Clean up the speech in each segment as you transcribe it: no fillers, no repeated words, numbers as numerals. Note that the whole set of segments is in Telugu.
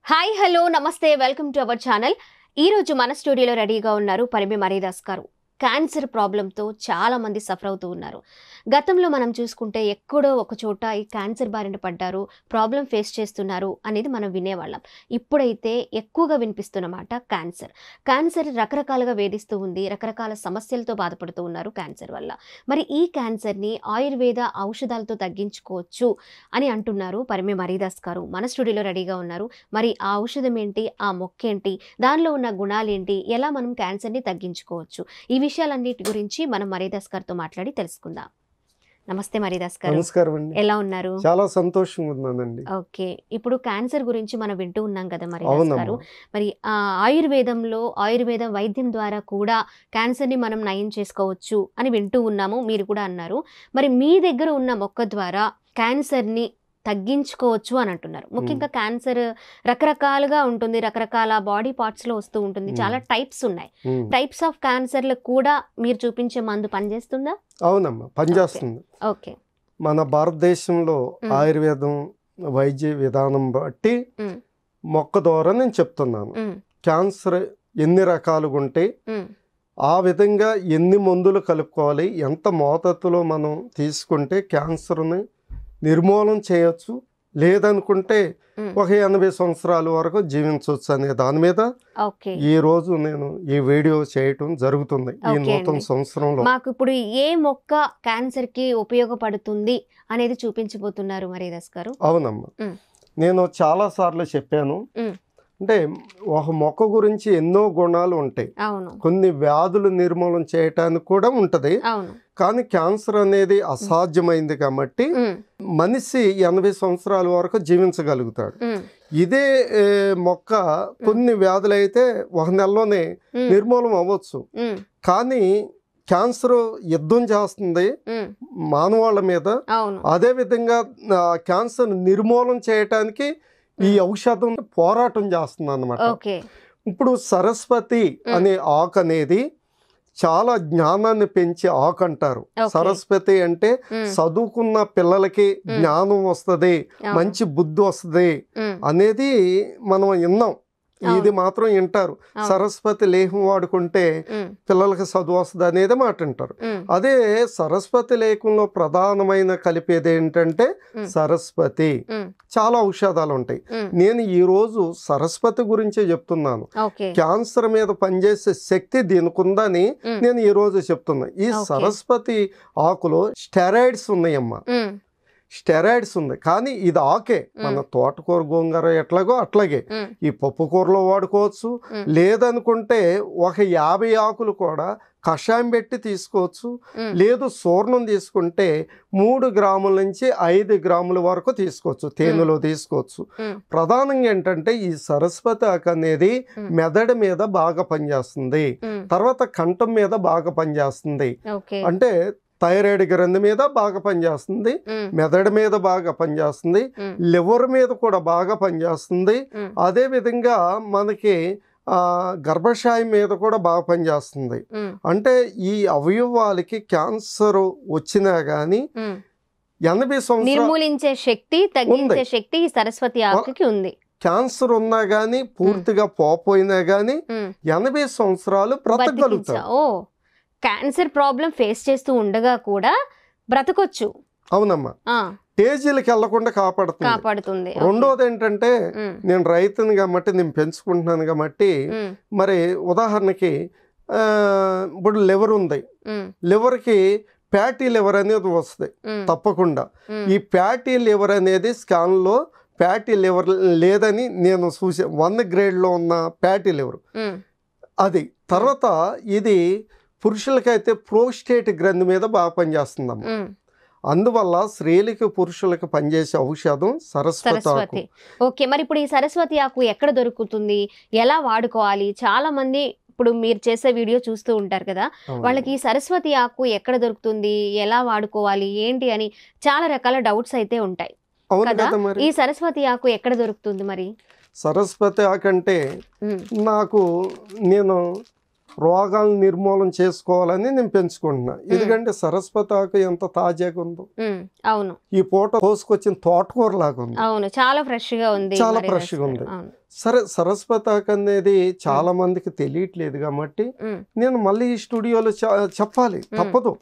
హాయ్ హలో నమస్తే వెల్కమ్ టు అవర్ ఛానల్. ఈ రోజు మన స్టూడియోలో రెడీగా ఉన్నారు పరిమి మరీదాస్ గారు. క్యాన్సర్ ప్రాబ్లంతో చాలా మంది సఫర్ అవుతూ ఉన్నారు. గతంలో మనం చూసుకుంటే ఎక్కడో ఒక చోట ఈ క్యాన్సర్ బారిన పడ్డారు, ప్రాబ్లం ఫేస్ చేస్తున్నారు అనేది మనం వినేవాళ్ళం. ఇప్పుడైతే ఎక్కువగా వినిపిస్తున్నమాట క్యాన్సర్ రకరకాలుగా వేధిస్తూ ఉంది, రకరకాల సమస్యలతో బాధపడుతూ ఉన్నారు క్యాన్సర్ వల్ల. మరి ఈ క్యాన్సర్ని ఆయుర్వేద ఔషధాలతో తగ్గించుకోవచ్చు అని అంటున్నారు పరిమి మరీదాస్ గారు. మన స్టూడియోలో రెడీగా ఉన్నారు. మరి ఆ ఔషధం ఏంటి, ఆ మొక్క ఏంటి, దానిలో ఉన్న గుణాలేంటి, ఎలా మనం క్యాన్సర్ని తగ్గించుకోవచ్చు, ఈ విషయాలన్నిటి గురించి మనం మరీదాస్ గారితో మాట్లాడి తెలుసుకుందాం. నమస్తే మరీదాస్ గారు. నమస్కారం అండి. ఎలా ఉన్నారు? చాలా సంతోషంగా ఉన్నానండి. ఓకే, ఇప్పుడు క్యాన్సర్ గురించి మనం వింటూ ఉన్నాం కదా మరీదాస్ గారు. మరి ఆయుర్వేద వైద్యం ద్వారా కూడా క్యాన్సర్ని మనం నయం చేసుకోవచ్చు అని వింటూ ఉన్నాము, మీరు కూడా అన్నారు. మరి మీ దగ్గర ఉన్న మొక్క ద్వారా క్యాన్సర్ని తగ్గించుకోవచ్చు అని అంటున్నారు. ముఖ్యంగా క్యాన్సర్ రకరకాలుగా ఉంటుంది, రకరకాల బాడీ పార్ట్స్లో వస్తూ ఉంటుంది, చాలా టైప్స్ ఉన్నాయి. టైప్స్ ఆఫ్ క్యాన్సర్లకు కూడా మీరు చూపించే మందు పనిచేస్తుందా? అవునమ్మా, పనిచేస్తుంది. ఓకే, మన భారతదేశంలో ఆయుర్వేదం వైద్య విధానం బట్టి మొక్క ద్వారా నేను చెప్తున్నాను. క్యాన్సర్ ఎన్ని రకాలుగా ఉంటే ఆ విధంగా ఎన్ని మందులు కలుపుకోవాలి, ఎంత మోతాదులో మనం తీసుకుంటే క్యాన్సర్ని నిర్మూలన చేయొచ్చు, లేదనుకుంటే ఒక 80 సంవత్సరాల వరకు జీవించవచ్చు అనే దాని మీద ఈ రోజు నేను ఈ వీడియో చేయటం జరుగుతుంది. ఈ నూతన సంవత్సరంలో మాకు ఇప్పుడు ఏ మొక్క క్యాన్సర్ కి ఉపయోగపడుతుంది అనేది చూపించబోతున్నారు మరీదాస్ గారు. అవునమ్మా, నేను చాలా సార్లు చెప్పాను. అంటే ఒక మొక్క గురించి ఎన్నో గుణాలు ఉంటాయి, కొన్ని వ్యాధులు నిర్మూలన చేయటానికి కూడా ఉంటది. కానీ క్యాన్సర్ అనేది అసాధ్యమైంది కాబట్టి మనిషి 80 సంవత్సరాల వరకు జీవించగలుగుతాడు. ఇదే మొక్క కొన్ని వ్యాధులు అయితే ఒక నెలలోనే నిర్మూలన అవ్వచ్చు. కానీ క్యాన్సర్ యుద్ధం చేస్తుంది మానవాళ్ళ మీద. అదే విధంగా క్యాన్సర్ నిర్మూలన చేయటానికి ఈ ఔషధం పోరాటం చేస్తుంది అన్నమాట. ఇప్పుడు సరస్వతి అనే ఆకు అనేది చాలా జ్ఞానాన్ని పెంచే ఆకు అంటారు. సరస్వతి అంటే చదువుకున్న పిల్లలకి జ్ఞానం వస్తుంది, మంచి బుద్ధి వస్తుంది అనేది మనం విన్నాం. ఇది మాత్రం వింటారు. సరస్వతి లేహం వాడుకుంటే పిల్లలకి చదువు వస్తుంది అనేది మాట వింటారు. అదే సరస్వతి లేఖంలో ప్రధానమైన కలిపేది ఏంటంటే సరస్వతి. చాలా ఔషధాలు ఉంటాయి. నేను ఈ రోజు సరస్వతి గురించే చెప్తున్నాను. క్యాన్సర్ మీద పనిచేసే శక్తి దీనికి ఉందని నేను ఈ రోజు చెప్తున్నా. ఈ సరస్వతి ఆకులో స్టెరాయిడ్స్ ఉన్నాయమ్మా, స్టెరాయిడ్స్ ఉంది. కానీ ఇది ఆకే, మన తోటకూర గోంగూర ఎట్లాగో అట్లాగే ఈ పప్పు కూరలో వాడుకోవచ్చు. లేదనుకుంటే ఒక 50 ఆకులు కూడా కషాయం పెట్టి తీసుకోవచ్చు. లేదు చూర్ణం తీసుకుంటే 3 గ్రాముల నుంచి 5 గ్రాముల వరకు తీసుకోవచ్చు, తేనెలో తీసుకోవచ్చు. ప్రధానంగా ఏంటంటే ఈ సరస్వతి ఆకు అనేది మెదడు మీద బాగా పనిచేస్తుంది, తర్వాత కంఠం మీద బాగా పనిచేస్తుంది. అంటే థైరాయిడ్ గ్రంథి మీద బాగా పనిచేస్తుంది, మెదడు మీద బాగా పనిచేస్తుంది, లివర్ మీద కూడా బాగా పనిచేస్తుంది. అదే విధంగా మనకి గర్భాశయం మీద కూడా బాగా పనిచేస్తుంది. అంటే ఈ అవయవాలకి క్యాన్సర్ వచ్చినా గానీ 80 సంవత్సరాలు నిర్మూలించే శక్తి, తగ్గించే శక్తి ఈ సరస్వతి ఆకుకి ఉంది. క్యాన్సర్ ఉన్నా గానీ పూర్తిగా పోయినా గానీ 80 సంవత్సరాలు బ్రతకగలుగుతారు. క్యాన్సర్ ప్రాబ్లం ఫేస్ చేస్తూ ఉండగా కూడా బ్రతకొచ్చు. అవునమ్మా, స్టేజీలకు వెళ్లకుండా కాపాడుతుంది. రెండోది ఏంటంటే నేను రైతుని కాబట్టి నేను పెంచుకుంటున్నాను కాబట్టి, మరి ఉదాహరణకి ఇప్పుడు లివర్ ఉంది, లివర్కి ఫ్యాటీ లివర్ అనేది వస్తుంది తప్పకుండా. ఈ ఫ్యాటీ లివర్ అనేది స్కాన్లో ఫ్యాటీ లివర్ లేదని నేను చూసాను. 1 గ్రేడ్లో ఉన్న ఫ్యాటీ లివర్ అది. తర్వాత ఇది పురుషులకైతే ప్రోస్టేట్ గ్రంథి మీద బాగా పనిచేస్తుందమ్మా. అందువల్ల స్త్రీలకి పురుషులకి పనిచేసే ఔషధం సరస్వతి ఆకు. ఓకే, మరి ఇప్పుడు ఈ సరస్వతి ఆకు ఎక్కడ దొరుకుతుంది, ఎలా వాడుకోవాలి? చాలా మంది ఇప్పుడు మీరు చేసే వీడియో చూస్తూ ఉంటారు కదా, వాళ్ళకి ఈ సరస్వతి ఆకు ఎక్కడ దొరుకుతుంది, ఎలా వాడుకోవాలి, ఏంటి అని చాలా రకాల డౌట్స్ అయితే ఉంటాయి కదా. ఈ సరస్వతి ఆకు ఎక్కడ దొరుకుతుంది? మరి సరస్వతి ఆకు అంటే నాకు నేను రోగాలను నిర్మూలన చేసుకోవాలని నేను పెంచుకుంటున్నా. ఎందుకంటే సరస్వతి ఆకు ఎంత తాజాగా ఉందో, అవును, ఈ పూట కోసుకొచ్చిన తోటకూర లాగా ఉంది. అవును, చాలా ఫ్రెష్ గా ఉంది, చాలా ఫ్రెష్ గా ఉంది. సరే, సరస్వతి ఆకు అనేది చాలా మందికి తెలియట్లేదు కాబట్టి నేను మళ్ళీ ఈ స్టూడియోలో చెప్పాలి, తప్పదు.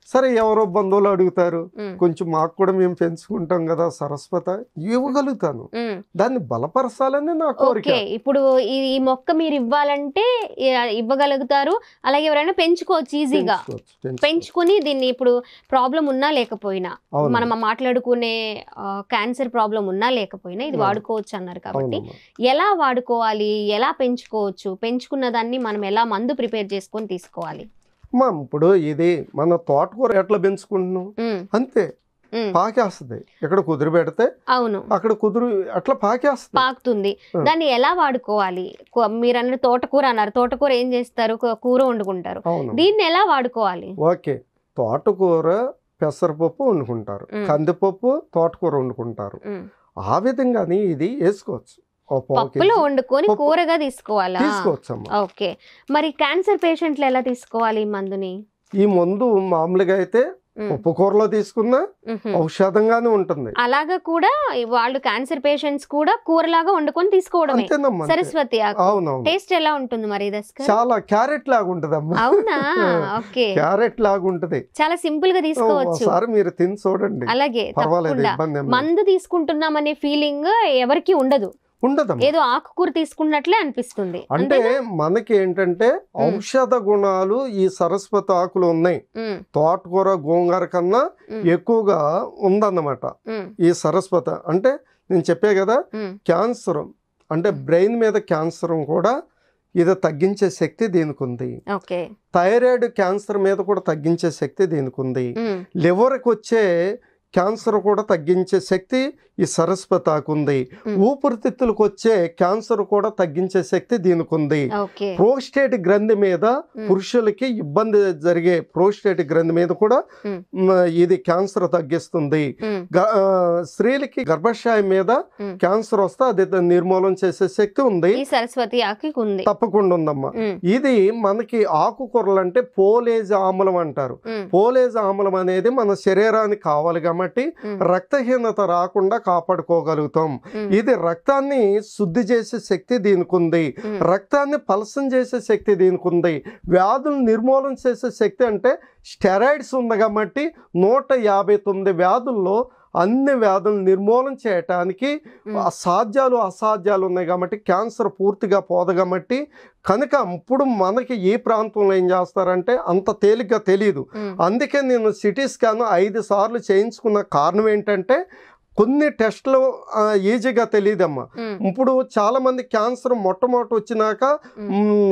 సరే, ఎవరో బంధువులు అడుగుతారు, కొంచెం మాకు కూడా మేము పెంచుకుంటాం కదా సరస్వతి, ఇవ్వగలుగుతాను. దాన్ని బలపరచాలని నా కోరిక. ఇప్పుడు ఈ మొక్క మీరు ఇవ్వాలంటే ఇవ్వగలుగుతారు, అలాగే ఎవరైనా పెంచుకోవచ్చు ఈజీగా. పెంచుకుని దీన్ని ఇప్పుడు ప్రాబ్లం ఉన్నా లేకపోయినా, మనం మాట్లాడుకునే క్యాన్సర్ ప్రాబ్లం ఉన్నా లేకపోయినా ఇది వాడుకోవచ్చు అన్నారు కాబట్టి, ఎలా వాడుకోవాలి, ఎలా పెంచుకోవచ్చు, పెంచుకున్న దాన్ని మనం ఎలా మందు ప్రిపేర్ చేసుకొని తీసుకోవాలి? ఇప్పుడు ఇది మన తోటకూర ఎట్లా పెంచుకుంటున్నాం అంతే, పాకేస్తుంది. ఎక్కడ కుదురు పెడితే అవును అక్కడ కుదురు అట్లా పాకుతుంది. దాన్ని ఎలా వాడుకోవాలి? మీరు అన్న తోటకూర అన్నారు, తోటకూర ఏం చేస్తారు? కూర వండుకుంటారు. దీన్ని ఎలా వాడుకోవాలి? ఓకే, తోటకూర పెసరపప్పు వండుకుంటారు, కందిపప్పు తోటకూర వండుకుంటారు. ఆ విధంగానే ఇది వేసుకోవచ్చు. పప్పులో వండుకొని కూరగా తీసుకోవాలా? ఓకే, మరి క్యాన్సర్ పేషెంట్లు ఎలా తీసుకోవాలి ఈ మందుని? ఈ మందు మామూలుగా అయితే ఉప్పు కూరలో తీసుకున్నా ఔషధంగానే ఉంటుంది. అలాగా కూడా వాళ్ళు క్యాన్సర్ పేషెంట్స్ కూడా కూరలాగా వండుకొని తీసుకోవడమే. సరస్వతి టేస్ట్ ఎలా ఉంటుంది మరి? చాలా క్యారెట్ లాగా ఉంటది అమ్మా. అవునా? ఓకే, క్యారెట్ లాగా ఉంటది. చాలా సింపుల్ గా తీసుకోవచ్చు. ఒకసారి మీరు తిని చూడండి. అలాగే మందు తీసుకుంటున్నామనే ఫీలింగ్ ఎవరికి ఉండదు, ఏదో ఆకుకూర తీసుకున్నట్లే అనిపిస్తుంది. అంటే మనకి ఏంటంటే ఔషధ గుణాలు ఈ సరస్వతి ఆకులు ఉన్నాయి. తోటకూర గోంగూర కన్నా ఎక్కువగా ఉందన్నమాట ఈ సరస్వతి. అంటే నేను చెప్పే కదా, క్యాన్సర్ అంటే బ్రెయిన్ మీద క్యాన్సర్ కూడా ఇది తగ్గించే శక్తి దీనికి ఉంది. థైరాయిడ్ క్యాన్సర్ మీద కూడా తగ్గించే శక్తి దీనికి ఉంది. లివర్కి వచ్చే క్యాన్సర్ కూడా తగ్గించే శక్తి ఈ సరస్వతి ఆకు ఉంది. ఊపిరితిత్తులకు వచ్చే క్యాన్సర్ కూడా తగ్గించే శక్తి దీనికి ఉంది. ప్రోస్టేట్ గ్రంథి మీద, పురుషులకి ఇబ్బంది జరిగే ప్రోస్టేట్ గ్రంథి మీద కూడా ఇది క్యాన్సర్ తగ్గిస్తుంది. స్త్రీలకి గర్భాశయం మీద క్యాన్సర్ వస్తే అది నిర్మూలన చేసే శక్తి ఉంది, సరస్వతి ఆకు ఉంది. తప్పకుండా ఉందమ్మా. ఇది మనకి ఆకుకూరలు అంటే పోలేజ్ ఆమ్లం అంటారు. పోలేజ్ ఆమ్లం అనేది మన శరీరానికి కావాలి కాబట్టి రక్తహీనత రాకుండా కాపాడుకోగలుగుతాం. ఇది రక్తాన్ని శుద్ధి చేసే శక్తి దీనికి ఉంది, రక్తాన్ని పలసం చేసే శక్తి దీనికి ఉంది, వ్యాధులను నిర్మూలన చేసే శక్తి అంటే స్టెరాయిడ్స్ ఉంది కాబట్టి 159 వ్యాధుల్లో అన్ని వ్యాధులను నిర్మూలన చేయటానికి సాధ్యాలు అసాధ్యాలు ఉన్నాయి కాబట్టి క్యాన్సర్ పూర్తిగా పోదు కాబట్టి కనుక ఇప్పుడు మనకి ఈ ప్రాంతంలో ఏం చేస్తారంటే అంత తేలిగ్గా తెలియదు. అందుకే నేను సిటీ స్కాన్ 5 సార్లు చేయించుకున్న కారణం ఏంటంటే కొన్ని టెస్టులు ఈజీగా తెలియదమ్మా. ఇప్పుడు చాలా మంది క్యాన్సర్ మొట్టమొదటి వచ్చినాక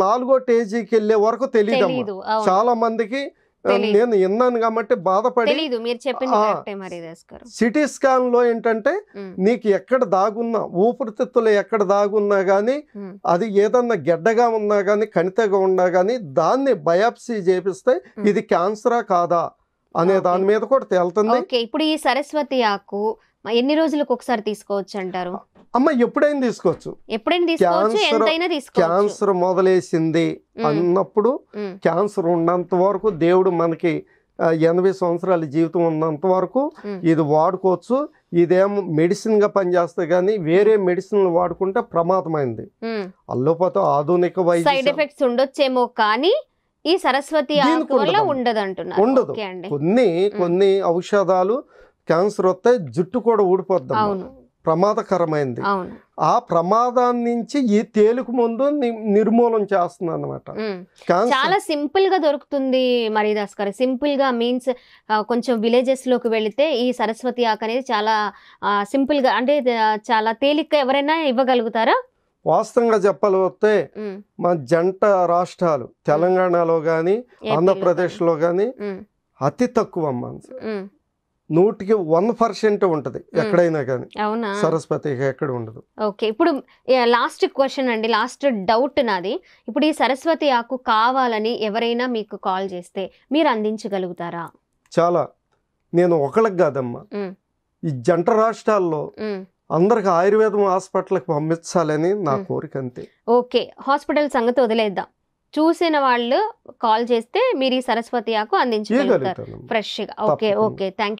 4వ స్టేజీకి వెళ్ళే వరకు తెలియదమ్మా. చాలా మందికి నేను విన్నాను కాబట్టి బాధపడి, సిటీ స్కాన్ లో ఏంటంటే నీకు ఎక్కడ దాగున్నా, ఊపిరితిత్తులు ఎక్కడ దాగున్నా గానీ, అది ఏదన్నా గెడ్డగా ఉన్నా గానీ, కణితగా ఉన్నా గానీ, దాన్ని బయాప్సీ చేపిస్తే ఇది క్యాన్సరా కాదా అనే దాని మీద కూడా తేలుతుంది. ఇప్పుడు ఈ సరస్వతి ఆకు ఎన్ని రోజులకు ఒకసారి తీసుకోవచ్చు అంటారు? అమ్మ ఎప్పుడైనా తీసుకోవచ్చు. క్యాన్సర్ మొదలేసింది అన్నప్పుడు, క్యాన్సర్ ఉన్నంత వరకు, దేవుడు మనకి 80 సంవత్సరాల జీవితం ఉన్నంత వరకు ఇది వాడుకోవచ్చు. ఇదేమో మెడిసిన్ గా పనిచేస్తే గానీ వేరే మెడిసిన్ వాడుకుంటే ప్రమాదమైంది. అల్లోపతో ఆధునిక వైద్య సైడ్ ఎఫెక్ట్స్ ఉండొచ్చేమో కానీ ఈ సరస్వతి ఆకు వల్ల ఉండదు అంటున్నారు. ఉండదు. కొన్ని ఔషధాలు క్యాన్సర్ వస్తే జుట్టు కూడా ఊడిపోద్ది, ప్రమాదకరమైంది. ఆ ప్రమాదాన్ని నుంచి ఈ తేలుకు ముందు నిర్మూలన చేస్తుంది అన్నమాట. చాలా సింపుల్ గా దొరుకుతుంది మరీదాస్ గారు. సింపుల్ గా మీన్స్ కొంచెం విలేజెస్ లోకి వెళితే ఈ సరస్వతి ఆకు అనేది చాలా సింపుల్ గా, అంటే చాలా తేలిగ్గా ఎవరైనా ఇవ్వగలుగుతారా? వాస్తవంగా చెప్పాలంటే మా జంట రాష్ట్రాలు తెలంగాణలో గాని ఆంధ్రప్రదేశ్ లో గాని అతి తక్కువ అమ్మ, 100% ఉంటది ఎక్కడైనా కానీ. సరస్వతి ఎక్కడ ఉండదు. ఓకే, ఇప్పుడు లాస్ట్ క్వశ్చన్ అండి, లాస్ట్ డౌట్ నాది. ఇప్పుడు ఈ సరస్వతి ఆకు కావాలని ఎవరైనా మీకు కాల్ చేస్తే మీరు అందించగలుగుతారా? చాలా. నేను ఒకళ్ళకి కాదమ్మా, ఈ జంట రాష్ట్రాల్లో అందరికి ఆయుర్వేదం హాస్పిటల్కి పంపించాలని నా కోరిక అంతే. ఓకే, హాస్పిటల్ సంగతి వదిలేద్దాం. చూసిన వాళ్ళు కాల్ చేస్తే మీరు ఈ సరస్వతి ఆకు అందించగలుగుతారు ఇవ్వగలుగుతాను ఫ్రెష్గా. ఓకే, తప్పకుండా. Okay, thank